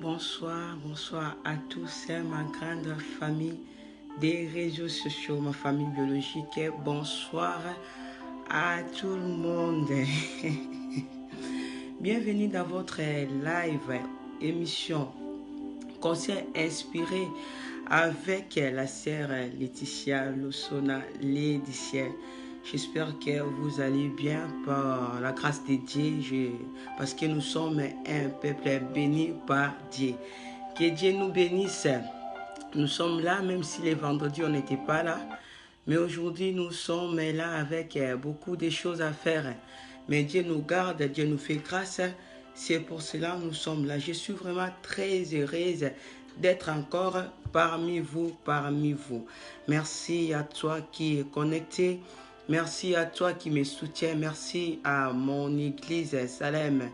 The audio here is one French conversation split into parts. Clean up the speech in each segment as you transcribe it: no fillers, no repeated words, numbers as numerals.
Bonsoir, bonsoir à tous, ma grande famille des réseaux sociaux, ma famille biologique. Bonsoir à tout le monde. Bienvenue dans votre live émission Conseil inspiré avec la sœur Laetitia Losona Laetitia. J'espère que vous allez bien par la grâce de Dieu, parce que nous sommes un peuple béni par Dieu. Que Dieu nous bénisse. Nous sommes là, même si les vendredis on n'était pas là. Mais aujourd'hui nous sommes là avec beaucoup de choses à faire. Mais Dieu nous garde, Dieu nous fait grâce. C'est pour cela que nous sommes là. Je suis vraiment très heureuse d'être encore parmi vous. Merci à toi qui est connecté. Merci à toi qui me soutient. Merci à mon église Salem.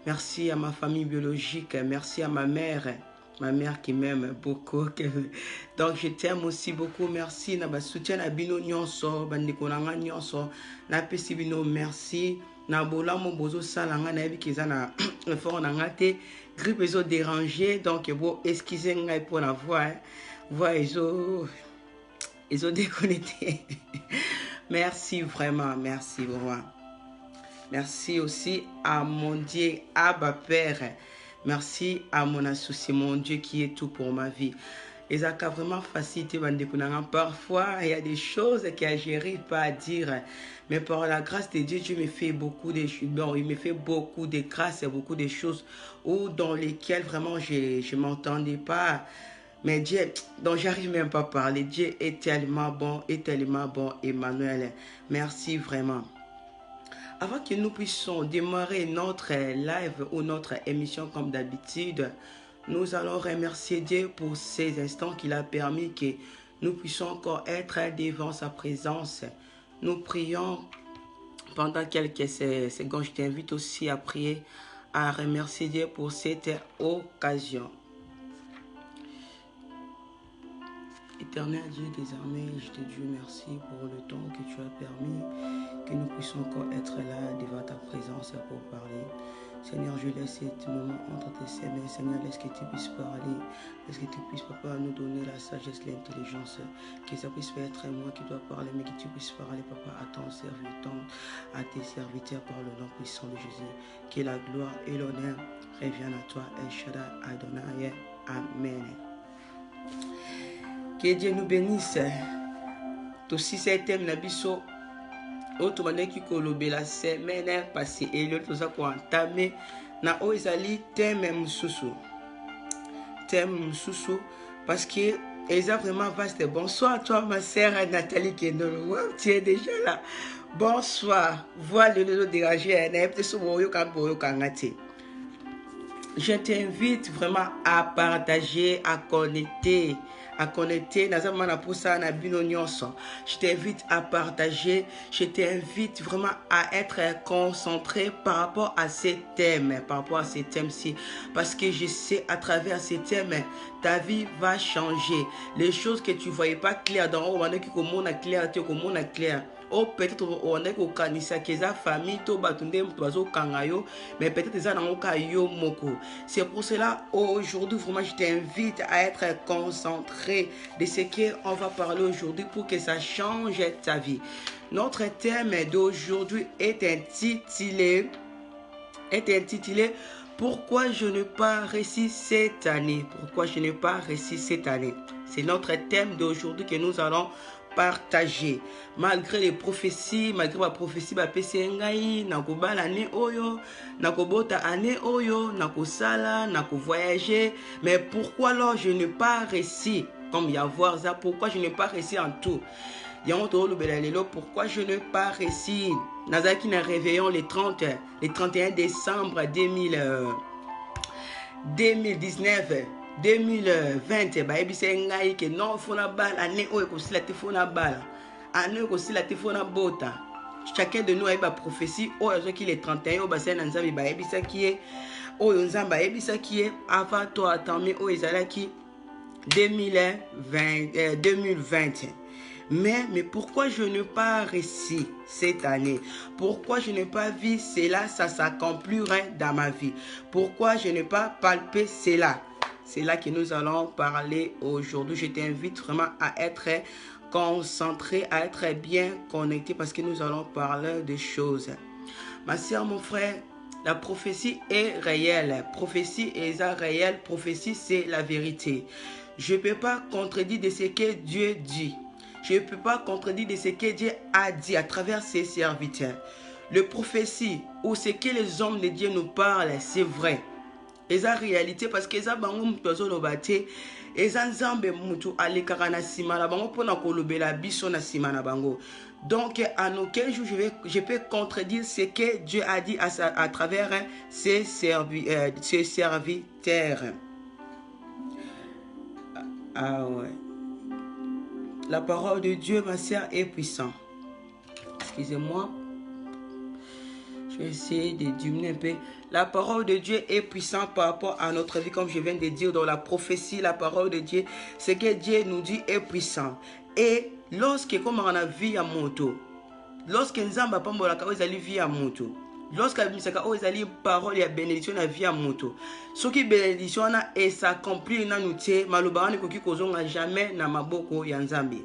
Merci à ma famille biologique. Merci à ma mère qui m'aime beaucoup. Donc je t'aime aussi beaucoup. Merci na ba soutien na bino nyonso, bandeko na nga nyonso. Na pesi bino merci. Na bolamo bozo salanga na yebi kiza na effort na nga te. Grippe ezo déranger, donc bon excusez ngai pour la voix. Voix ezo déconnecté. Merci vraiment, merci vraiment. Merci aussi à mon Dieu, Abba Père. Merci à mon associé, mon Dieu qui est tout pour ma vie. Et ça a vraiment facilité. Parfois, il y a des choses que je n'arrive pas à dire. Mais par la grâce de Dieu, Dieu me fait beaucoup de choses. Bon, il me fait beaucoup de grâces et beaucoup de choses dans lesquelles vraiment je ne m'entendais pas. Mais Dieu, dont j'arrive même pas à parler, Dieu est tellement bon, Emmanuel. Merci vraiment. Avant que nous puissions démarrer notre live ou notre émission comme d'habitude, nous allons remercier Dieu pour ces instants qu'il a permis que nous puissions encore être devant sa présence. Nous prions pendant quelques secondes. Je t'invite aussi à prier, à remercier Dieu pour cette occasion. Éternel Dieu, désormais, je te dis merci pour le temps que tu as permis que nous puissions encore être là devant ta présence pour parler. Seigneur, je laisse ce moment entre tes mains. Seigneur, laisse que tu puisses parler. Laisse que tu puisses, Papa, nous donner la sagesse, l'intelligence. Que ça puisse être moi qui dois parler, mais que tu puisses parler, Papa, à ton serviteur, à tes serviteurs par le nom puissant de Jésus. Que la gloire et l'honneur reviennent à toi, El Shaddai Adonai. Amen. Que Dieu nous bénisse. Tout si c'est thème nabiso. Autre manière qui kolobé la semaine passée et l'autre ça quoi entamé na oizali thème mususu. Thème mususu parce que ils ont vraiment vaste. Bonsoir à toi ma sœur Nathalie Kendolo. Wow, tu es déjà là. Bonsoir. Voilà le dérangé na peut so boyo kangati. Je t'invite vraiment à partager, à connecter. Je t'invite à partager. Je t'invite vraiment à être concentré par rapport à ces thèmes. Ci Parce que je sais, à travers ces thèmes, ta vie va changer. Les choses que tu ne voyais pas claires dans le monde, comment on a clair. Oh, peut-être on est au kanisa keza famille to batunde mtoazo kangayo mais peut-être ça dans yo moko. C'est pour cela aujourd'hui vraiment je t'invite à être concentré de ce qu'on va parler aujourd'hui pour que ça change ta vie. Notre thème d'aujourd'hui est intitulé Pourquoi je n'ai pas réussi cette année. C'est notre thème d'aujourd'hui que nous allons partager. Malgré les prophéties, malgré ma prophétie, ma PCNGAI, nakoba l'année oyo, nakobota année oyo, nakosala, voyager. Mais pourquoi alors je n'ai pas réussi? Comme y avoir ça, pourquoi je n'ai pas réussi en tout? Pourquoi je n'ai pas réussi? Nazaki na réveillon le 31 décembre 2019. 2020 ba ebise ngai ke non fona bal année oyo ko sila te fona bal année ko sila te fona bota. Chacun de nous a ba prophétie oyo zo ki le 31 oyo ba sena nzambe ba ebisa ki e oyo nzamba ebisa ki e avant to atami oyo ezalaki 2020. Mais pourquoi je n'ai pas réussi cette année? Pourquoi je n'ai pas vu cela, ça s'accomplirait dans ma vie? Pourquoi je n'ai pas palpé cela? C'est là que nous allons parler aujourd'hui. Je t'invite vraiment à être concentré, à être bien connecté parce que nous allons parler de choses. Ma soeur, mon frère, la prophétie est réelle. Prophétie est réelle. Prophétie, c'est la vérité. Je ne peux pas contredire de ce que Dieu dit. Je ne peux pas contredire de ce que Dieu a dit à travers ses serviteurs. Le prophétie ou ce que les hommes de Dieu nous parlent, c'est vrai. Et la réalité parce que ça bango mtozo lobate et ça nzambe mutu alekaka na sima na bango pona kolobela biso na sima na bango. Donc à aucun jour je peux contredire ce que Dieu a dit à travers ses serviteurs. Ah ouais. La parole de Dieu, ma sœur, est puissante. Excusez-moi. Je vais essayer de diminuer un peu. La parole de Dieu est puissante par rapport à notre vie, comme je viens de dire dans la prophétie, la parole de Dieu, ce que Dieu nous dit est puissant. Et lorsque, comme on a vu à moto, lorsque nous avons pas vie à moto, lorsque nous avons parole et bénédiction à vie à moto, ce qui bénédiction et s'accomplit dans nous, malobani koki kozonga jamais na maboko ya Nzambe.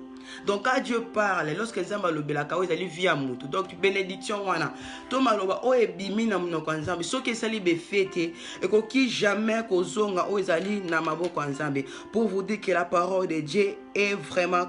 Donc quand Dieu parle, lorsque Nzamba lobelaka ezali via mutu. Donc bénédiction wana. To maloba o ebimi na munoko Nzambe. Soki esali be fete ekoki jamais kozonga o ezali na maboko Nzambe. Pour vous dire que la parole de Dieu est vraiment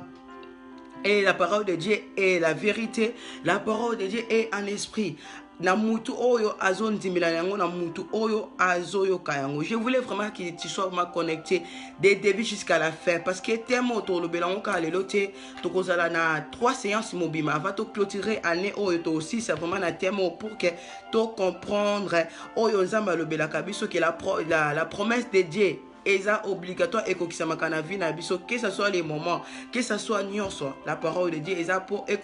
et la parole de Dieu est la vérité. La parole de Dieu est en esprit. Na mutu oyo azon dimila yango na mutu oyo azoyo kayango. Je voulais vraiment que tu sois connecté des débuts jusqu'à la fin parce que tellement to lobelango ka lelote to kozala na 3 séances mobima va to clôturer année oyo to aussi c'est vraiment na tellement pour que to comprendre oyo nzamba lobelaka biso que la promesse de Dieu est obligatoire et que ce soit les moments, que ce soit nyonso, la parole de Dieu est pour et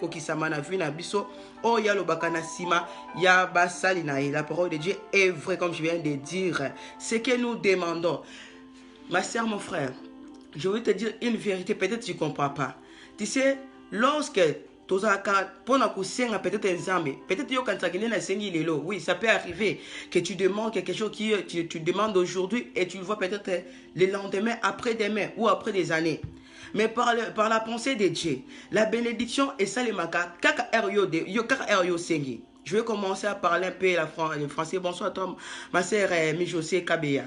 oh ya lobakana sima ya basali na la parole de Dieu est vrai comme je viens de dire. Ce que nous demandons, ma soeur, mon frère, je vais te dire une vérité, peut-être tu ne comprends pas. Tu sais, lorsque peut-être oui, ça peut arriver que tu demandes quelque chose que tu demandes aujourd'hui et tu le vois peut-être le lendemain, après-demain ou après des années. Mais par la pensée de Dieu, la bénédiction est ça le maka kaka eryo sengi. Je vais commencer à parler un peu le français. Bonsoir Tom, ma sœur Mijosé Kabeya.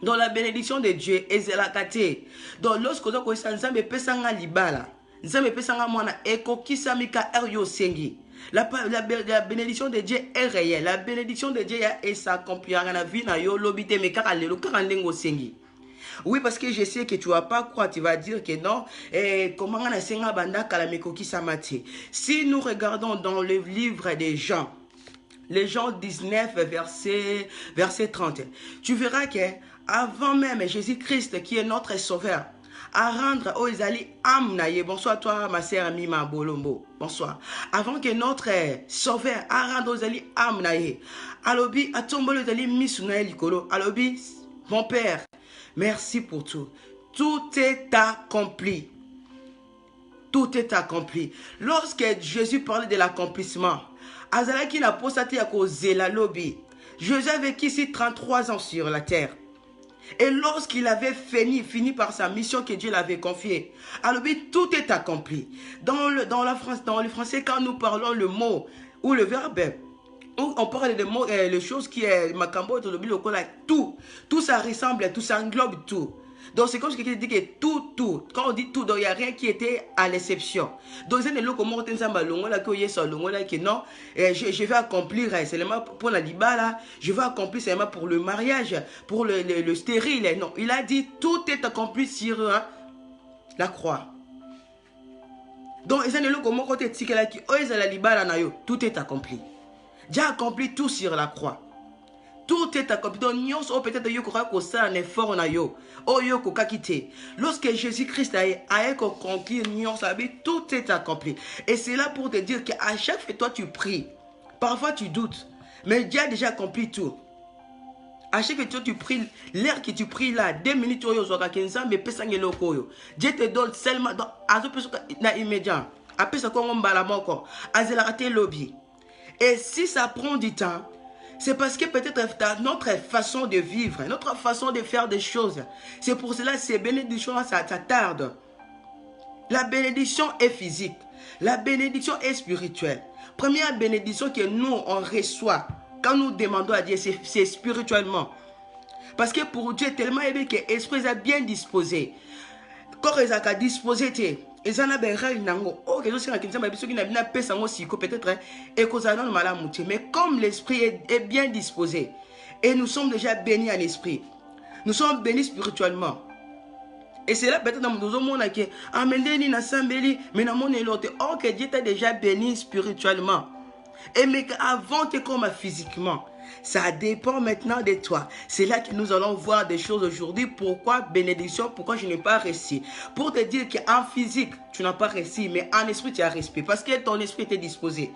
Dans la bénédiction de Dieu, ezelakate. Donc lorsque vous avez Nzambe pesanga libala, Nzambe pesanga mwana ekokisami eryo sengi. La bénédiction de Dieu est réelle. La bénédiction de Dieu est s'accomplira na vie na yo lobite me kaka lelo kaka ndengo sengi. Oui, parce que je sais que tu vas pas croire, tu vas dire que non. Comment on a senga banda kalameko kisamati. Si nous regardons dans le livre des Jean, les Jean 19 verset 30, tu verras que avant même Jésus-Christ qui est notre sauveur, à rendre aux Isali amnaye. Bonsoir toi ma sœur Mima Bolombo. Bonsoir. Avant que notre sauveur à rendre aux Isali amnaye. Alobi atombolo Isali misunaye likolo. Alobi mon père, merci pour tout. Tout est accompli. Tout est accompli. Lorsque Jésus parlait de l'accomplissement, Azalaki n'a pas posté à cause de la lobby. Jésus a vécu ici 33 ans sur la terre. Et lorsqu'il avait fini par sa mission que Dieu l'avait confiée, alors tout est accompli. Dans le français, quand nous parlons le mot ou le verbe, on parle de mots, les choses qui est makambo, tout ça ressemble, tout ça englobe tout. Donc c'est comme ce qui dit que tout, quand on dit tout, donc il n'y a rien qui était à l'exception. Donc c'est le comment on que non, je vais accomplir seulement pour la libala, je vais accomplir seulement pour le mariage, pour le stérile. Non, il a dit tout est accompli sur la croix. Donc c'est le comment on dit que la libala na yo, tout est accompli. Dieu a accompli tout sur la croix. Tout est accompli. Donc, nous peut-être un effort na yo. Lorsque Jésus-Christ a accompli, tout est accompli. Et c'est là pour te dire qu'à chaque fois que toi tu pries, parfois tu doutes, mais Dieu a déjà accompli tout. À chaque fois que tu pries, l'air que tu pries là, 2 minutes, Dieu te donne seulement dans immédiat. Après ça, on va la mort. Et si ça prend du temps, C'est parce que peut-être notre façon de vivre, notre façon de faire des choses. C'est pour cela que ces bénédictions, ça tarde. La bénédiction est physique. La bénédiction est spirituelle. Première bénédiction que nous, on reçoit quand nous demandons à Dieu, c'est spirituellement. Parce que pour Dieu, tellement aimé que l'esprit est bien disposé. Quand il est disposé, ils en ont peut-être mais comme l'esprit est bien disposé et nous sommes déjà bénis en esprit, nous sommes bénis spirituellement. Et c'est là peut-être dans nous avons que amendeni na sambeli mais na mon elote oh que Dieu t'a déjà béni spirituellement. Et mais avant que comme physiquement, ça dépend maintenant de toi. C'est là que nous allons voir des choses aujourd'hui. Pourquoi bénédiction? Pourquoi je n'ai pas réussi? Pour te dire qu'en physique, tu n'as pas réussi, mais en esprit, tu as réussi. Parce que ton esprit était disposé.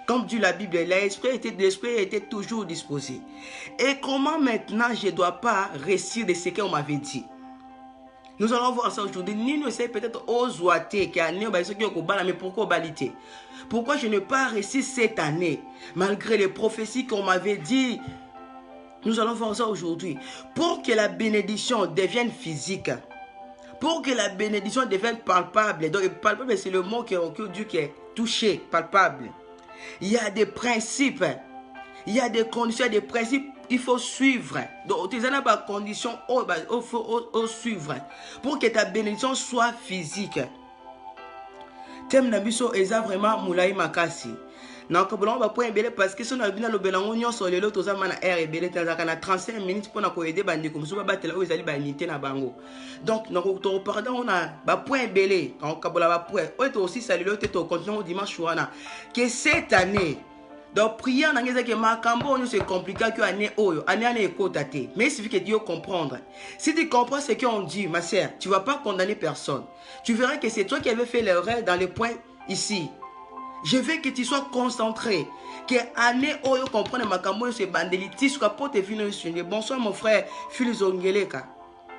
Comme dit la Bible, l'esprit était toujours disposé. Et comment maintenant je ne dois pas réussir de ce qu'on m'avait dit? Nous allons voir ça aujourd'hui. Ni nous essayons peut-être ozoater qui a né mais pourquoi balité? Pourquoi je n'ai pas réussi cette année malgré les prophéties qu'on m'avait dit? Nous allons voir ça aujourd'hui. Pour que la bénédiction devienne physique, pour que la bénédiction devienne palpable, donc palpable c'est le mot que Dieu qui est touché, palpable. Il y a des principes, il y a des conditions, des principes. Il faut suivre. Donc, tu as des conditions à suivre pour que ta bénédiction soit physique. Thème Nabiso est vraiment moulay makasi. Donc, on va point belé parce que si on a bien le belango, on sur les lots aux amana air et belé, t'as 35 minutes pour nous aider bandi comme ça, battre là où ils allaient baniter na bango. Donc, nous pardon, on a point belé. Donc, on va point. On est aussi salué, on est au continent dimanche soir. Que cette année. Donc, prier en anglais, c'est compliqué que année écoute. Mais il suffit que Dieu comprendre. Si tu comprends ce qu'on dit, ma sœur, tu ne vas pas condamner personne. Tu verras que c'est toi qui avais fait l'erreur dans les points ici. Je veux que tu sois concentré. Que année oyo comprendre ma cambo c'est bandelitis soit pour te finir sur bonsoir mon frère Philizongeleka.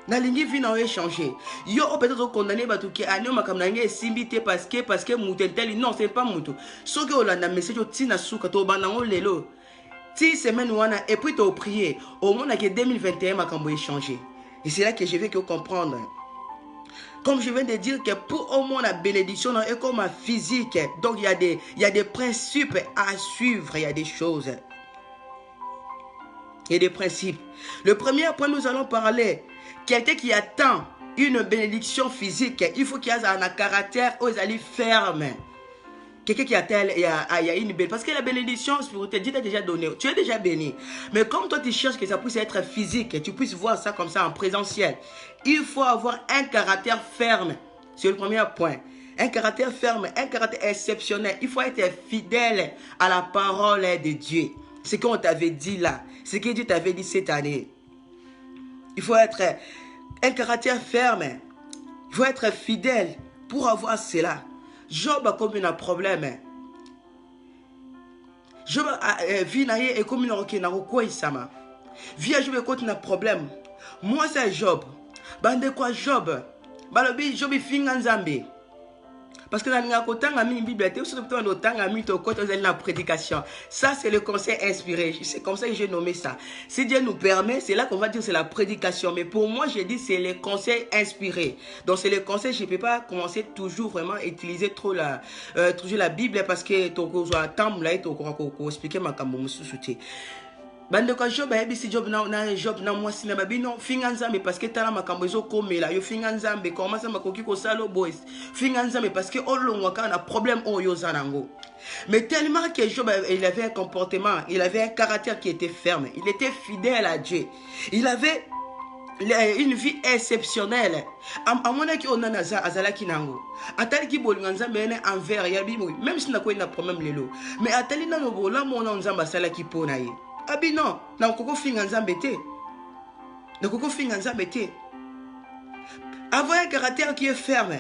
Na lingi vina o échanger. Yo peut-être condamné batu ki année makamna nge simbité parce que mutentel non c'est pas mutu. So que olanda message tina suka to banango lelo. Ti semaine wana et puis to prier au monde que 2021 makambo échanger. Et c'est là que je veux que vous comprendre. Comme je viens de dire que pour au moins la bénédiction est comme un physique. Donc il y a des principes à suivre, il y a des choses. Il y a des principes. Le premier point, nous allons parler. Quelqu'un qui attend une bénédiction physique, il faut qu'il y ait un caractère aux alliés fermes. Quelqu'un qui attend, il y a une bénédiction. Parce que la bénédiction spirituelle, Dieu t'a déjà donné. Tu es déjà béni. Mais comme toi, tu cherches que ça puisse être physique, que tu puisses voir ça comme ça en présentiel, il faut avoir un caractère ferme. C'est le premier point. Un caractère ferme, un caractère exceptionnel. Il faut être fidèle à la parole de Dieu. Ce qu'on t'avait dit là, ce que Dieu t'avait dit cette année. Il faut être un caractère ferme. Il faut être fidèle pour avoir cela. Job a comme un problème. Job a vu et comme une roquisama. Via Job a un problème. Moi c'est Job. Bande quoi Job? Balobi Job fingan Zambé. Parce que dans la Bible, la prédication. Ça, c'est le conseil inspiré. C'est comme ça que j'ai nommé ça. Si Dieu nous permet, c'est là qu'on va dire c'est la prédication. Mais pour moi, j'ai dit c'est le conseil inspiré. Donc, c'est le conseil. Je ne peux pas commencer toujours vraiment à utiliser toujours la Bible parce que tu as temps pour expliquer ma camouflage. Bande ko Job si Job na mwasi na babino finga nzambe parce que tala makambo ezo komela yo finga nzambe comment ça makoki ko salo boys finga nzambe parce que olongwa ka na problème oyo zanango. Mais tellement que Job il avait un comportement, il avait un caractère qui était ferme, il était fidèle à Dieu. Il avait une vie exceptionnelle. À mon avis on a azala kinango. Atali ki bolinga nzambe ene envers ya bibo même si na ko ina problème lelo. Mais atali na bola mona nzamba sala ki pona ye. Ah bien non, na koko finga nzambe te. Na koko finga nzambe te. Avoir un caractère qui est ferme.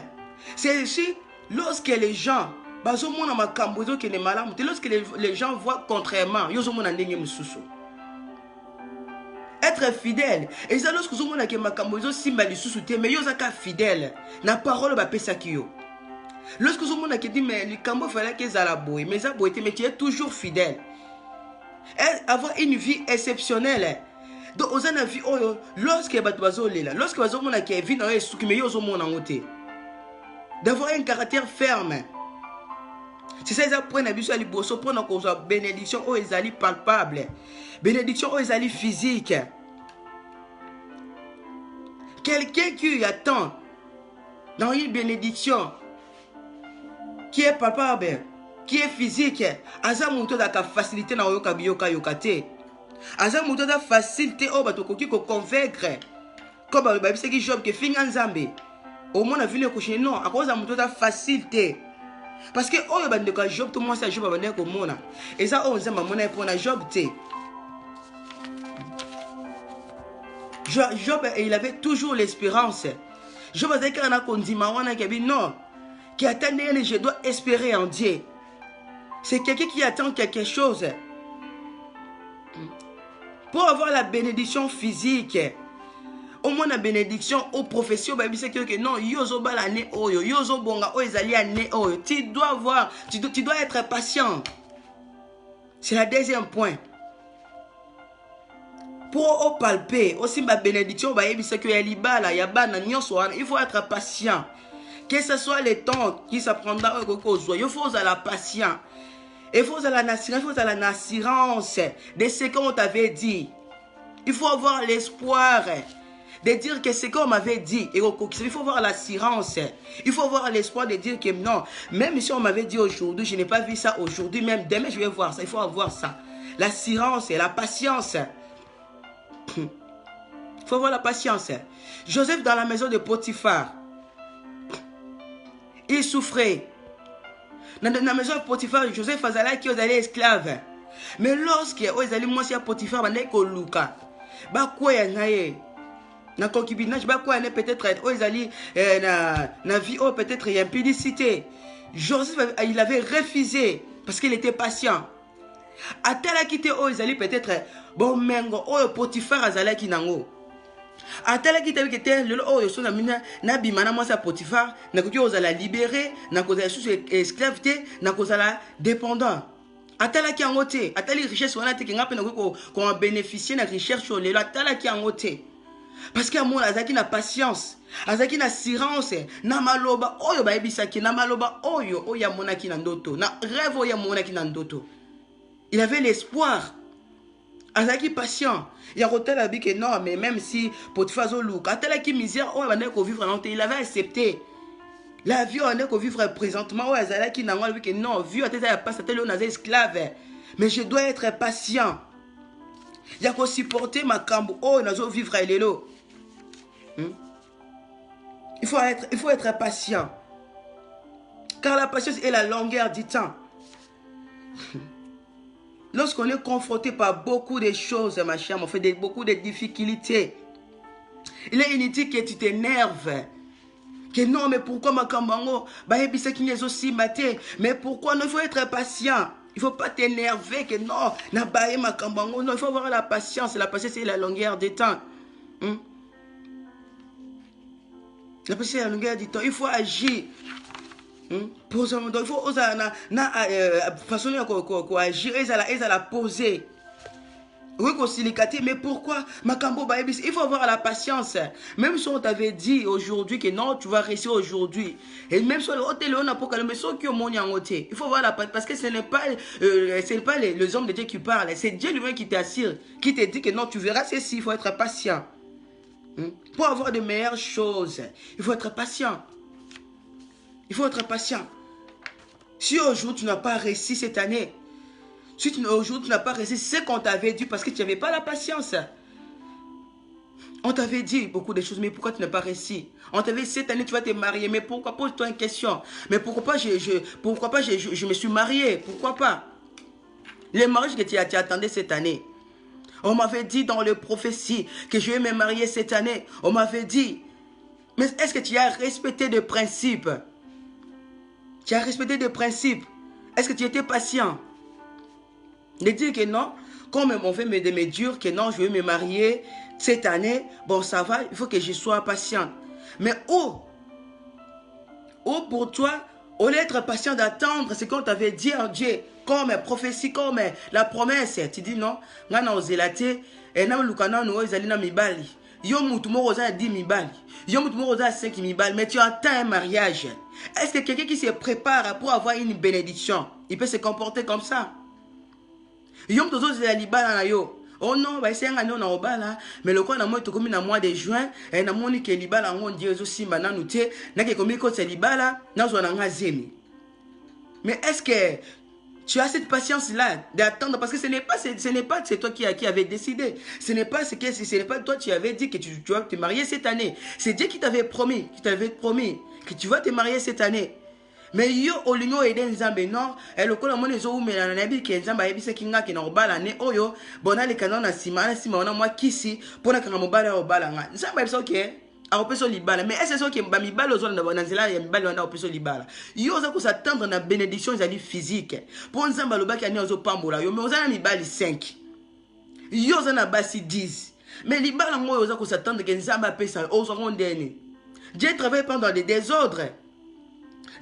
C'est ici lorsque les gens bazo mona makambo zo ke ne malamu, lorsque les gens voient contrairement, yo zo mona ndenge mususu. Être fidèle. Et ça lorsque zo mona ke makambo zo simba lisusu te, mais yo zaka fidèle. Na parole ba pesa kiyo. Lorsque zo mona ke dit mais le kambo fallait que za la boy, mais ça boy te mais tu es toujours fidèle. Avoir une vie exceptionnelle. Donc, on a une vie, lorsque tu as lorsque tu as vie, d'avoir un caractère ferme. C'est ça qu'ils apprennent à Bisso à Liboso, prendre en bénédiction, où ils allaient palpable. Bénédiction, où ils allaient physique. Quelqu'un qui attend dans une bénédiction qui est palpable, qui est physique, Aza Mouto da facilité dans Yoka Biyoka Yokate. Aza Mouto da facilité au Batokoki ko convaincre. Comme le Bible qui Job qui finit Nzambe. Au moins la ville coucher non, à cause de Mouto da facilité. Parce que oh bande de Job tout le monde ça Job bande ko mona. Et ça on Nzamba mona pour na Job té. Job il avait toujours l'espérance. Job a dit qu'il y a un dimanche qui non, qui attendait, je dois espérer en Dieu. C'est quelqu'un qui attend quelque chose. Pour avoir la bénédiction physique, au moins la bénédiction aux professions, c'est que non, yozo balane oyo, yozo bonga oezali ane oyo. Tu dois voir, tu dois être patient. C'est le deuxième point. Pour palper, aussi ma bénédiction, il faut être patient. Que ce soit le temps qui s'apprendra, il faut être patient. Il faut avoir l'assurance de ce qu'on t'avait dit. Il faut avoir l'espoir de dire que ce qu'on m'avait dit. Il faut avoir l'assurance. Il faut avoir l'espoir de dire que non, même si on m'avait dit aujourd'hui, je n'ai pas vu ça aujourd'hui, même demain je vais voir ça. Il faut avoir ça. L'assurance et la patience. Il faut avoir la patience. Joseph dans la maison de Potiphar, il souffrait. Dans la maison de Potiphar, Joseph faisait qui allait esclave. Mais lorsque ils allaient montrer à Potiphar, ils allaient Luka. Quoi na concubinage, quoi peut-être ils allaient na vie peut-être impudicité. Joseph il avait refusé parce qu'il était patient. Atala quitté ils allaient peut-être bon mengo Potiphar azala kinango. Atala quitté que était le so na mina na bimana moi ça Potiphar na koki ozala libéré na kozala sous esclavité na kozala dépendant. Atala ki angote atali richesse wana te kinga pe na ko bénéficier na richesse sur le atala ki angote. Parce que mon azaki na patience, azaki na assurance, na maloba oyo ba ebisaki na maloba oyo oya monaki na ndoto, na rêve oya monaki na ndoto. Il avait l'espoir. Azaki patient. Il a retenu la que non, mais même si Potiphar Zolouk, atala ki misère oyo ba ndeko vivre non, il avait accepté. La vie on est qu'on vivre présentement oyo azalaki na ngwa que non, vie ateta ya passe ateli on a esclave. Mais je dois être patient. Il y a qu'on supporter ma cambo oyo nazo vivre lelo. Il faut être patient. Car la patience est la longueur du temps. Lorsqu'on est confronté par beaucoup de choses, ma chère, on fait beaucoup de difficultés. Il est inutile que tu t'énerves. Que non, mais pourquoi ma cambango? Mais pourquoi? Non, il faut être patient. Il ne faut pas t'énerver que non, non, il faut avoir la patience. La patience, c'est la longueur du temps. La patience, c'est la longueur du temps. Il faut agir. Il faut façon de agir, ils la poser. Oui, mais pourquoi il faut avoir la patience. Même si on t'avait dit aujourd'hui que non, tu vas réussir aujourd'hui. Et même si on n'a pas il faut avoir la patience. Parce que ce n'est pas les hommes de Dieu qui parlent. C'est Dieu lui-même qui t'assure, qui te dit que non, tu verras ceci. Il faut être patient. Pour avoir de meilleures choses, il faut être patient. Il faut être patient. Si aujourd'hui tu n'as pas réussi cette année, si aujourd'hui tu n'as pas réussi ce qu'on t'avait dit parce que tu n'avais pas la patience. On t'avait dit beaucoup de choses, mais pourquoi tu n'as pas réussi? On t'avait dit cette année tu vas te marier, mais pourquoi? Pose-toi une question. Mais pourquoi pas je me suis marié? Pourquoi pas? Les mariages que tu attendais cette année. On m'avait dit dans les prophéties que je vais me marier cette année. On m'avait dit. Mais est-ce que tu as respecté des principes? Tu as respecté des principes. Est-ce que tu étais patient? De dire que non, comme on fait me dire que non, je vais me marier cette année, bon ça va, il faut que je sois patient. Mais pour toi, Au lieu d'être patient d'attendre ce qu'on t'avait dit en Dieu, comme prophétie, comme la promesse, tu dis non, ngana ozelate, et na lukana no ezalina mibali. Yo mutu moko oza 10 mibali. Yo mutu moko oza 5 mibali, mais tu attends un mariage. Est-ce que quelqu'un qui se prépare pour avoir une bénédiction, il peut se comporter comme ça? Yo mutu oza libala na yo. Oh non, bah c'est un année na obala, mais le quoi na moi tokomi na mois de juin, et na moni ke libala ngo Dieu zo simba na nuté, na ke komi ko se libala, na zo na ngazemi. Mais est-ce que tu as cette patience-là d'attendre? Parce que ce n'est pas c'est toi qui avait décidé. Ce n'est pas toi qui avais dit que tu vas te marier cette année. C'est Dieu qui t'avait promis que tu vas te marier cette année. Mais yo olingo eden nzambe non, et le kola mone zo umela na nabi ke nzamba yebise kinga ke na obala ne oyo, bona le kanon na sima ona mwa kisi pona kanga mobala obala nga. Nzamba yebise okay. A opeso libala, mais est-ce que ba mibala ozo na nzela ya mibala wana opeso libala. Yo oza ko s'attendre na bénédiction ezali physique. Pour nzamba lobaki ani ozo pambola yo, mais oza na mibali 5. Yo oza na basi 10. Mais libala ngo oza ko s'attendre ke nzamba pesa ozo rondeni. Dieu travaille pendant des désordres.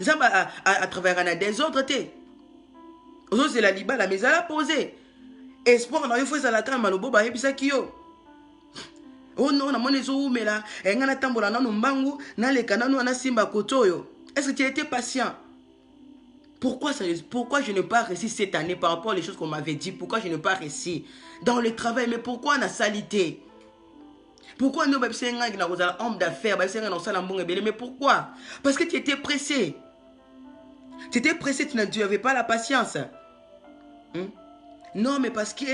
Nzamba a travaillé dans des ordres te. Ozo c'est la libala mais elle a posé. Espoir na yo faut ça la calme malobo ba yebisa kiyo. Oh non, na mone zo umela, engana tambola nanu mbangu, na leka nanu ana simba kotoyo. Est-ce que tu as été patient? Pourquoi je n'ai pas réussi cette année par rapport aux choses qu'on m'avait dit? Pourquoi je n'ai pas réussi dans le travail? Mais pourquoi on a salité? Pourquoi nous avons un homme d'affaires? Mais pourquoi? Parce que tu étais pressé. Tu étais pressé, tu n'avais pas la patience. Non, mais parce que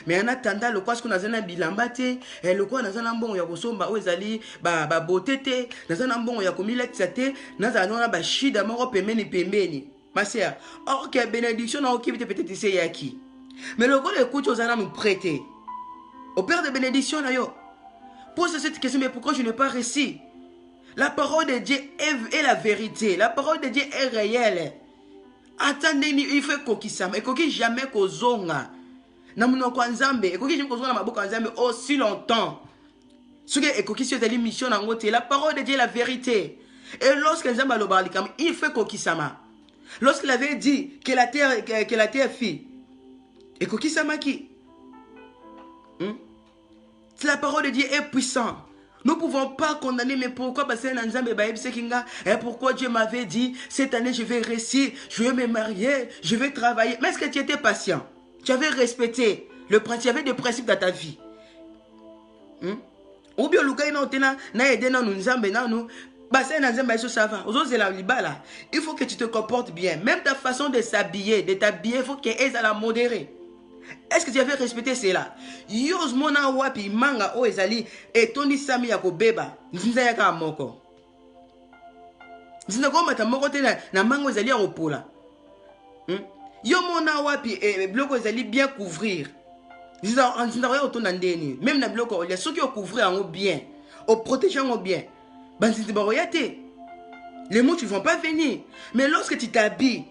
mais en attendant le quoi ce qu'on a zana bilambate et le quoi nazana mbongo ya kosomba ozali ba botete nazana mbongo ya komilakisa te nazana ba shida moko pembeni ma sœur. Or que bénédiction na okibite peut-être c'est yaki. Mais le quoi écoute ozana nous prêter. Au père de bénédiction na yo. Pose cette question, mais pourquoi je n'ai pas réussi? La parole de Dieu est la vérité. La parole de Dieu est réelle. Attendez, il faut kokisama. Et koki jamais kozonga. Namuno kwa nzambe. Et koki jamais kozonga na maboka nzambe aussi longtemps. Ce que koki sur des missions en côté. La parole de Dieu est la vérité. Et lorsque nzambe a l'obalikam, il fait kokisama. Lorsqu'il avait dit que la terre fit. Et kokisama qui? La parole de Dieu est puissante. Nous ne pouvons pas condamner, mais pourquoi? Pourquoi Dieu m'avait dit, cette année je vais réussir, je vais me marier, je vais travailler. Mais est-ce que tu étais patient? Tu avais respecté le principe, tu avais des principes dans ta vie. Ou bien, il faut que tu te comportes bien. Même ta façon de s'habiller, il faut qu'elle ait à la modérer. Est-ce que tu avais respecté cela? Yos mona wapi manga o ezali et toni sami ya kobeba nzinza ya ka moko. Nzinza ko mata moko te na mango ezali ya kopola. Yo mona wapi bloko ezali bien couvrir. Nzinza ya otona ndeni. Même na bloko ya soki o couvrir en bien, o protéger en bien. Ban nzinza ba royate. Les mots ne vont pas venir. Mais lorsque tu t'habilles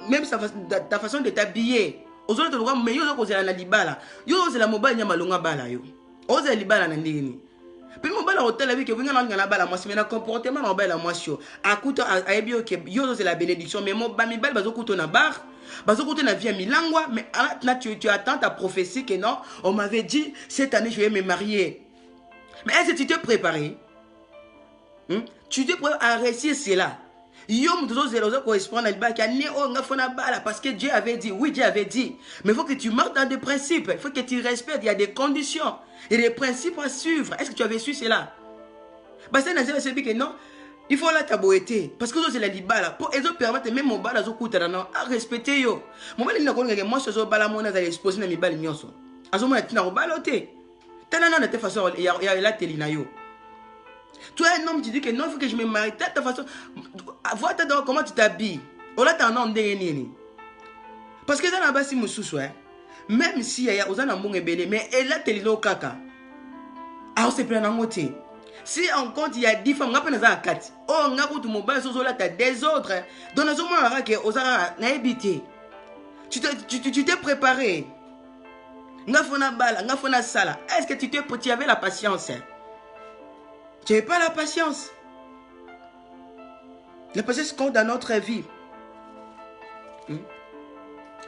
même ta façon de t'habiller. Mais yo kozela na libala. Yo ozela mobile nya malonga bala yo. Ozela libala na ndeni. Puis mobile hotel avec vinga na bala moi mais na comportement na bala moi sio. Akuta ayebi yo ke yo ozela bénédiction mais mo ba mibale bazokuto na bar. Bazokuto na vie milangwa mais là tu attends ta prophétie que non, on m'avait dit cette année je vais me marier. Mais est-ce que tu t'es préparé? Tu te prêt à réussir cela. Parce que Dieu avait dit, oui Dieu avait dit, mais il faut que tu marques dans des principes, il faut que tu respectes, il y a des conditions, il y a des principes à suivre. Est-ce que tu avais su cela? Parce que non, il faut la taboété, parce que c'est la libala, pour permettre même mon bal à respecter yo. Moi je suis bala mon à exposer mes balles nyonso. Azoma tina baloté. Tanana de façon il y a la telina yo. Tu es un homme, tu dis que non, il faut que je me marie. Ta façon. Vois comment tu t'habilles. On a un homme de. Parce que dans la base, même si il y a un homme belé, mais elle a télé au caca. Ah, c'est plein d'angoté. Si on compte, il y a 10 femmes, on a pas 4. Oh, on a tout mon bas, on a des autres. Dans la zone, on a habité. Tu t'es préparé. Est-ce que tu avais la patience? Tu n'avais pas la patience. La patience compte dans notre vie.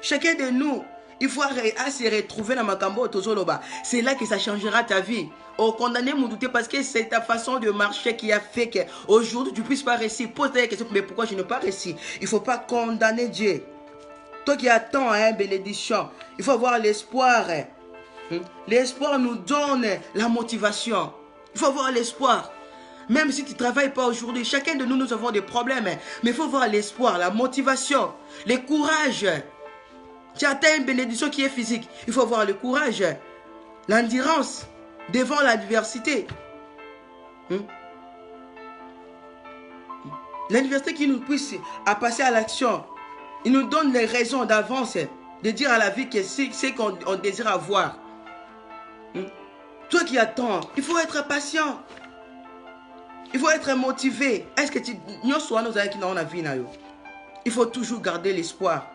Chacun de nous, il faut se retrouver dans Makambo Tozoloba. C'est là que ça changera ta vie. Oh, condamner mon doute parce que c'est ta façon de marcher qui a fait qu'aujourd'hui tu ne puisses pas réussir. Pose-toi la question, mais pourquoi je n'ai pas réussi? Il ne faut pas condamner Dieu. Toi qui attends bénédiction, il faut avoir l'espoir. L'espoir nous donne la motivation. Il faut avoir l'espoir. Même si tu ne travailles pas aujourd'hui, chacun de nous, nous avons des problèmes. Mais il faut avoir l'espoir, la motivation, le courage. Tu atteins une bénédiction qui est physique. Il faut avoir le courage, l'endurance devant l'adversité. L'adversité qui nous pousse à passer à l'action. Il nous donne les raisons d'avance, de dire à la vie que c'est ce qu'on désire avoir. Toi qui attends, il faut être patient. Il faut être motivé. Est-ce que tu... Il faut toujours garder l'espoir.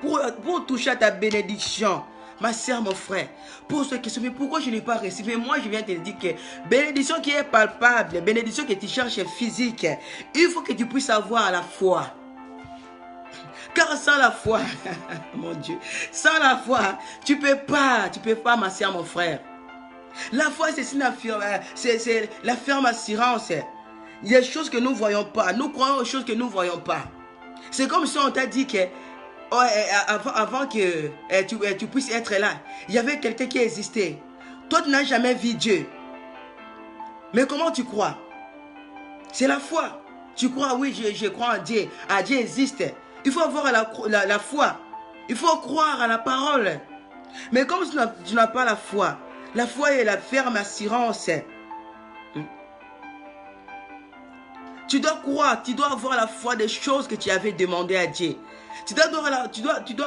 Pour toucher à ta bénédiction, ma soeur, mon frère, pose cette question, mais pourquoi je n'ai pas reçu? Mais moi, je viens te dire que bénédiction qui est palpable, bénédiction que tu cherches physique, il faut que tu puisses avoir la foi. Car sans la foi, mon Dieu, sans la foi, tu peux pas, ma soeur, mon frère. La foi, c'est la ferme assurance. Il y a des choses que nous ne voyons pas. Nous croyons aux choses que nous ne voyons pas. C'est comme si on t'a dit que avant que tu puisses être là, il y avait quelqu'un qui existait. Toi, tu n'as jamais vu Dieu. Mais comment tu crois? C'est la foi. Tu crois, oui, je crois en Dieu. Ah, Dieu existe. Il faut avoir la foi. Il faut croire à la parole. Mais comme tu n'as pas la foi est la ferme assurance. Tu dois croire, tu dois avoir la foi des choses que tu avais demandé à Dieu. Tu dois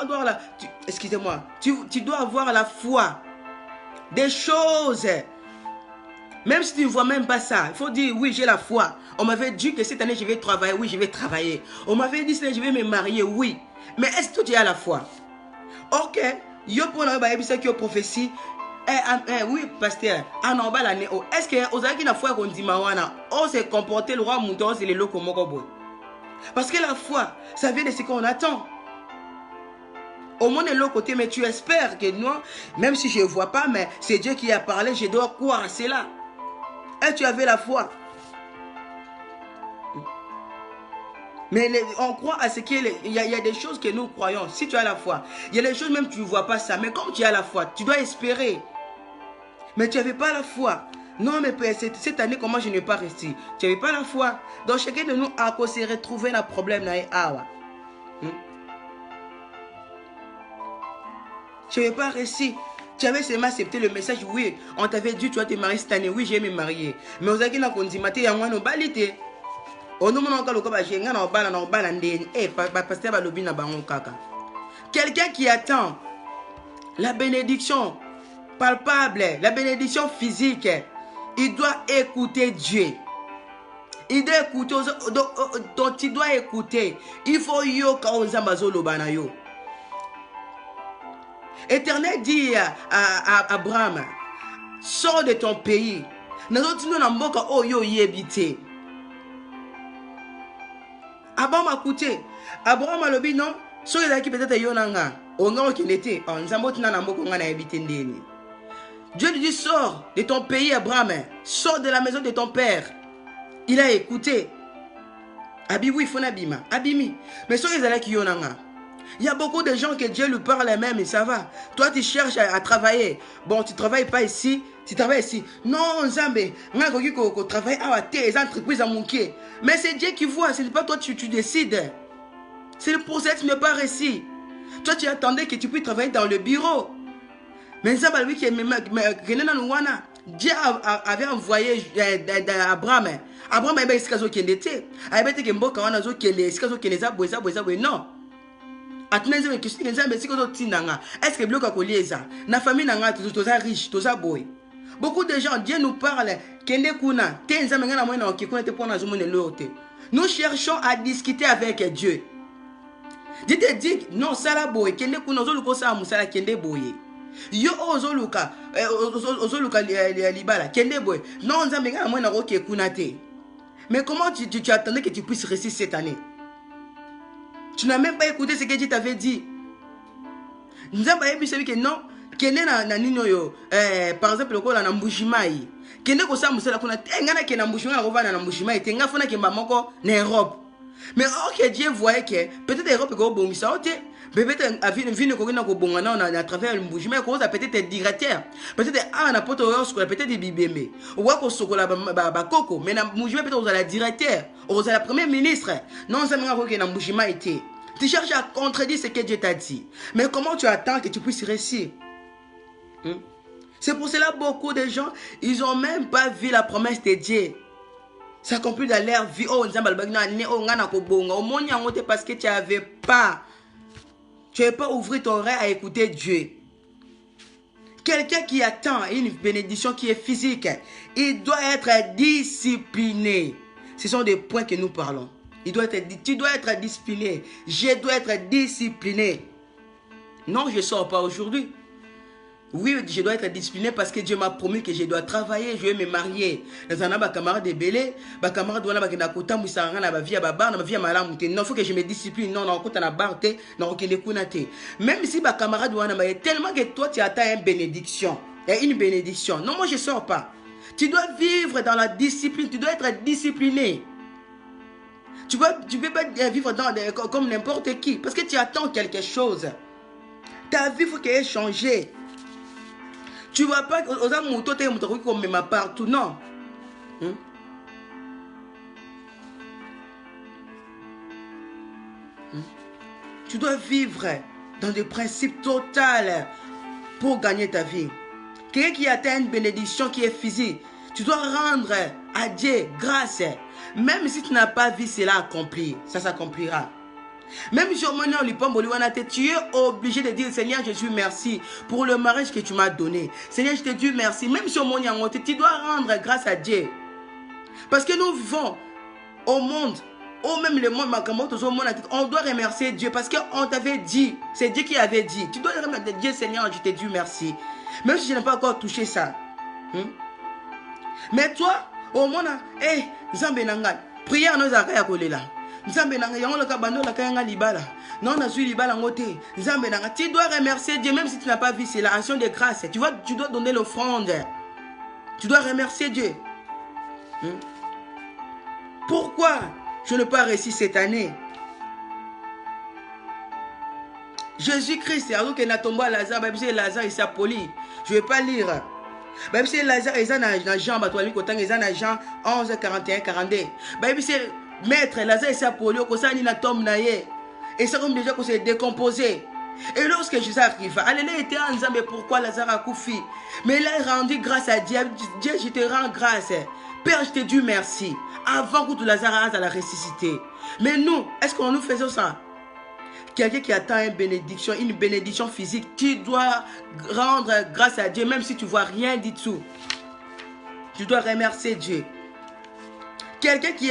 avoir excusez-moi, tu dois avoir la foi des choses. Même si tu ne vois même pas ça, il faut dire oui, j'ai la foi. On m'avait dit que cette année je vais travailler, oui, je vais travailler. On m'avait dit cette année je vais me marier, oui. Mais est-ce que tu as la foi? Ok, yo pour la prophétie. Oui, pasteur. Est-ce que vous avez la foi qu'on dit on s'est comporté le roi mouton, c'est le loco mokobo. Parce que la foi, ça vient de ce qu'on attend. Au moins de l'autre côté, mais tu espères que non, même si je ne vois pas, mais c'est Dieu qui a parlé, je dois croire à cela. Et tu avais la foi. Mais on croit à ce qu'il y a des choses que nous croyons. Si tu as la foi, il y a des choses même tu ne vois pas ça. Mais comme tu as la foi, tu dois espérer. Mais tu n'avais pas la foi. Non, mais cette année, comment je n'ai pas réussi? Tu n'avais pas la foi. Donc chacun de nous a s'est retrouvé dans le problème. Tu n'avais pas réussi. Tu avais seulement accepté le message. Oui, on t'avait dit tu vas te marier cette année. Oui, j'ai me marier. Mais vous avez dit qu'on dit maté ya ngwana balité. Quelqu'un qui attend la bénédiction palpable, la bénédiction physique, il doit écouter Dieu. Il doit écouter, donc il doit écouter. Il faut yo kaonzambazolo banayo. Éternel dit à Abraham, sors de ton pays. Abraham a écouté. Abraham a dit non. So il a qui peut-être yonanga. Onga qui n'était. Dieu lui dit sors de ton pays Abraham. Sors de la maison de ton père. Il a écouté. Abi oui fonabima. Abimi. Mais so il a qui yonanga. Il y a beaucoup de gens que Dieu lui parle même et ça va. Toi tu cherches à travailler. Bon tu travailles pas ici. Tu travailles ici. Non, Nzambe, on travaille à tes entreprises à manquer. Mais c'est Dieu qui voit, ce n'est pas toi tu décides. C'est le procès, tu n'es pas réussi. Toi, tu attendais que tu puisses travailler dans le bureau. Mais Nzambe, lui, Dieu avait envoyé Abraham. Abraham avait dit qu'il était. Il avait dit qu'il était. Non. Est-ce que bloc a collé ça? Na famille n'a pas riche, tout ça boy. Beaucoup de gens, Dieu nous parle. Nous cherchons à discuter avec Dieu. Dieu te dit, non, ça la boy. Yo ozoluka libala kende boy. Non nzambe ngana mwana roke kunate. Mais comment tu attendais que tu puisses réussir cette année? Tu n'as même pas écouté ce que Dieu t'avait dit. Nzambe yebi sebi que non, kende na nino yo par exemple lokola na Mbujimayi. Kende ko sa musala kuna ngana ke na Mbujimayi rovana na Mbujimayi te nga fona ke mamoko na Europe. Mais ok Dieu voyait que peut-être Europe ko bongisa ote. Peut-être à vine ko na ko bongana na à travers le Mbujimayi ko ça peut-être directeur. Peut-être na poto yo skola peut-être bibembe. Ou ko sokola ba koko mais na Mbujimayi peut-être la directeur, ou la premier ministre. Non ça nga ko ke na Mbujimayi te. Tu cherches à contredire ce que Dieu t'a dit. Mais comment tu attends que tu puisses réussir? C'est pour cela beaucoup de gens, ils n'ont même pas vu la promesse de Dieu. Ça accomplit dans leur vie. Oh, parce que tu n'avais pas. Tu n'avais pas ouvert ton oreille à écouter Dieu. Quelqu'un qui attend une bénédiction qui est physique, il doit être discipliné. Ce sont des points que nous parlons. Tu dois être discipliné. Je dois être discipliné. Non, je ne sors pas aujourd'hui. Oui, je dois être discipliné parce que Dieu m'a promis que je dois travailler, je vais me marier. Dans un camarade de Belé, ma camarade doit avoir un côté moussanga na vie à baba, na vie à malam. Non, il faut que je me discipline. Non, non, côté na barté, non, ok les kunate. Même si ma camarade doit avoir tellement que toi tu attends une bénédiction, une bénédiction. Non, moi je sors pas. Tu dois vivre dans la discipline. Tu dois être discipliné. Tu peux pas vivre comme n'importe qui parce que tu attends quelque chose. Ta vie, il faut qu'elle ait changé. Tu ne vas pas aux amours, toi, tu es comme ma partout. Non. Tu dois vivre dans des principes totaux pour gagner ta vie. Quelqu'un qui atteint une bénédiction qui est physique, tu dois rendre à Dieu grâce. Même si tu n'as pas vu cela accomplir, ça s'accomplira. Même si tu es obligé de dire Seigneur Jésus merci pour le mariage que tu m'as donné. Seigneur je te dis merci. Même si tu dois rendre grâce à Dieu. Parce que nous vivons au monde, ou même le monde, on doit remercier Dieu parce qu'on t'avait dit, c'est Dieu qui avait dit. Tu dois remercier Dieu Seigneur je te dis merci. Même si je n'ai pas encore touché ça. Mais toi, au monde, prière nos arrêts à coller. Nzambe nanga yango loka bando la kayanga libala. Non na zui libala ngote. Nzambe nanga tu dois remercier Dieu même si tu n'as pas vu c'est la action de grâce. Tu dois donner l'offrande. Tu dois remercier Dieu. Pourquoi je n'ai pas réussi cette année? Jésus-Christ, alors qu'il a tombé à Lazare, Lazare il s'est poli. Je ne vais pas lire. Même si Lazare est dans Jean, Jean 11, 41, 42. Même si Maître, Lazare s'est poli, il na tombe naie. Et ça comme déjà qu'on s'est décomposé. Et lorsque Jésus arriva, Alléluia était en disant, mais pourquoi Lazare a couffé? Mais il a rendu grâce à Dieu. Dieu, je te rends grâce. Père, je te dis merci. Avant que tout Lazare a la ressuscité. Mais nous, est-ce qu'on nous faisait ça? Quelqu'un qui attend une bénédiction physique, tu dois rendre grâce à Dieu, même si tu ne vois rien du tout. Tu dois remercier Dieu. Quelqu'un qui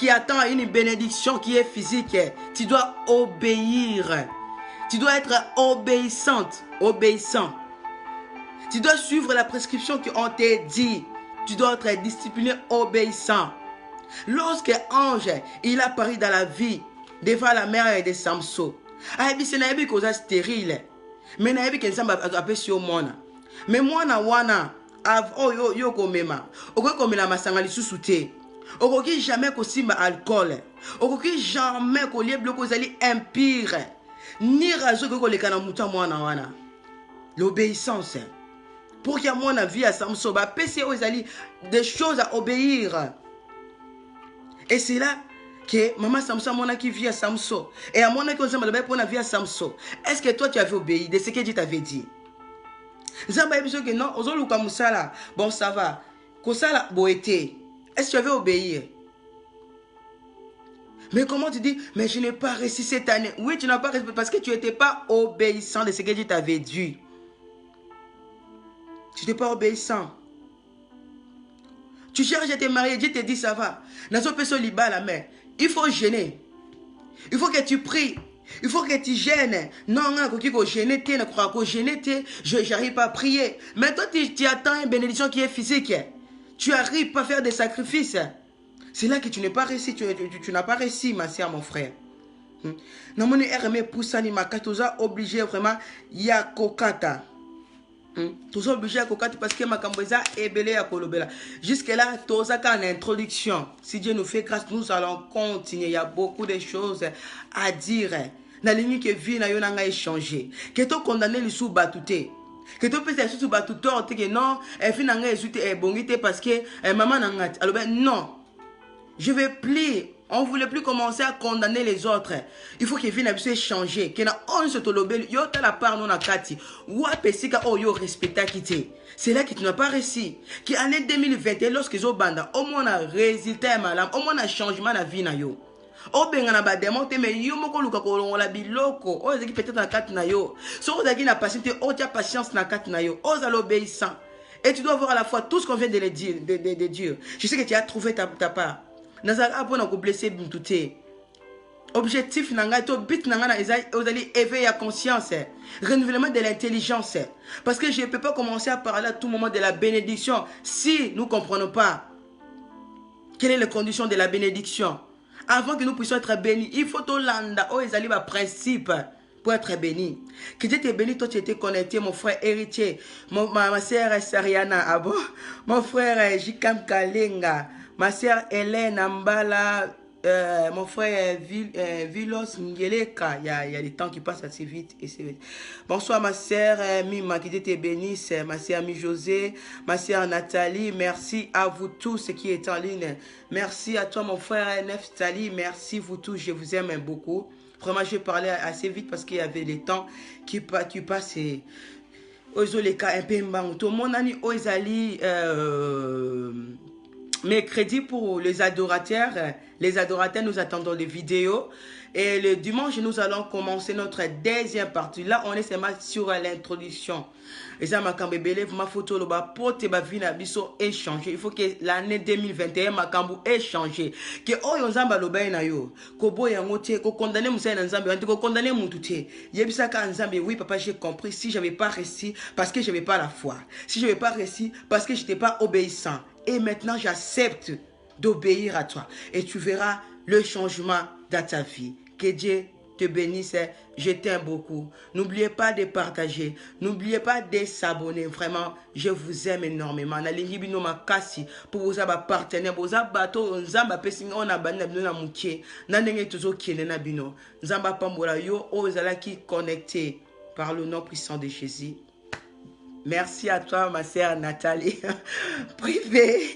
attend une bénédiction qui est physique, tu dois obéir. Tu dois être obéissant. Tu dois suivre la prescription qu'on t'a dit. Tu dois être discipliné, obéissant. Lorsque l'ange, il a apparu dans la vie, devant la mère de Samson, c'est une chose stérile. Mais il y a une chose mais moi, yo komema okokomela masanga lisusu te okoki jamais kosimba alcool okoki jamais kolia biloko ezali impire ni razo koleka na mutu mwana wana l'obéissance pour qu'il y ait mon vie à Samson ba pese ezali des choses à obéir et c'est là que maman Samson mona qui vit à Samson et à mona qui on s'en pour la vie à Samson. Est-ce que toi tu avais obéi de ce que Dieu t'avait dit? Zamba biso que non, ozoluka musala. Bon ça va. Kosala boete. Est-ce que tu avais obéi? Mais comment tu dis, mais je n'ai pas réussi cette année? Oui, tu n'as pas réussi parce que tu n'étais pas obéissant de ce que Dieu t'avait dit. Tu n'étais pas obéissant. Tu cherches à te marier, Dieu te dit ça va. Il faut jeûner. Il faut que tu pries. Il faut que tu gênes. Non, j'arrive pas à prier. Mais toi, tu attends une bénédiction qui est physique. Tu n'arrives pas à faire des sacrifices. C'est là que tu n'es pas réussi. Tu n'as pas réussi, ma soeur, mon frère. Non, mon RME poussani makatoza obligé vraiment ya kokata. Tous obligés à kokata parce que ma kamboza est belé à kolobela. Jusque là, tout ça en introduction. Si Dieu nous fait grâce, nous allons continuer. Il y a beaucoup de choses à dire. La ligne que vie na yonanga échangé. Que tu condamné le sous batouté. Que tu peux sous batouté que non, elle fait nanga est bonité parce que maman nanga. Alors ben non. Je vais plus. On ne voulait plus commencer à condamner les autres. Il faut que vienne à changer. Que na on se tolobel yo ta la part non akati. Ou apesika o yo respecta kité. C'est là que tu n'as pas réussi. Qui année 2021 lorsque zo banda au moins un résultat malam, au moins un changement na vie na yo. O benga na ba démonter mais yo moko luka ko longola biloko. O ezaki peut-être na kati na yo. So o zaki na patience, o tia patience na kati na yo. O zalo obéissant. Et tu dois voir à la fois tout ce qu'on vient de le dire de Dieu. Je sais que tu as trouvé ta part. Nazara pour nous blesser bintuté. Objectif nanga to bit nanga na ezali éveil à conscience, renouvellement de l'intelligence. Parce que je ne peux pas commencer à parler à tout moment de la bénédiction si nous ne comprenons pas quelles sont les conditions de la bénédiction. Avant que nous puissions être bénis, il faut tout landa oh ezali ba principe pour être béni. Que Dieu te bénisse, toi tu étais connecté, mon frère héritier, ma sœur Sariana Abo, mon frère Jikam Kalenga, ma sœur Hélène Ambala, mon frère Vilos Ngeleka. Il y a des temps qui passent assez vite et c'est vite. Bonsoir ma sœur Mima, que Dieu te bénisse, ma sœur Mi José, ma sœur Nathalie, merci à vous tous qui êtes en ligne. Merci à toi mon frère Neftali, merci vous tous, je vous aime beaucoup. Vraiment, je parlais assez vite parce qu'il y avait des temps qui passent et les cas un peu tout mon ami Oizali mes crédits pour les adorateurs. Les adorateurs, nous attendons les vidéos. Et le dimanche, nous allons commencer notre deuxième partie. Là, on est seulement sur l'introduction. Et ça, ma cambébélé, ma photo, le bas, pour te bavina biso échanger. Il faut que l'année 2021, ma cambo échanger. Que oh, yon zamba lo bay na yo. Ko boy yangote, ko condamné moussa na nzambe, ko condamné moutouté. Yebisa ka nzambe, oui, papa, j'ai compris. Si j'avais pas réussi, parce que j'avais pas la foi. Si j'avais pas réussi, parce que j'étais pas obéissant. Et maintenant, j'accepte d'obéir à toi. Et tu verras le changement dans ta vie. Que Dieu te bénisse. Je t'aime beaucoup. N'oubliez pas de partager. N'oubliez pas de s'abonner. Vraiment, je vous aime énormément. Nalingi bino makasi pour vous avoir partenaire. Vous avez bateau, nzamba pesing on a banné na mukie. Nanenge toujours kiene na bino. Nzamba pambola yo ozala qui connecté par le nom puissant de Jésus. Merci à toi, ma sœur Nathalie. Privé.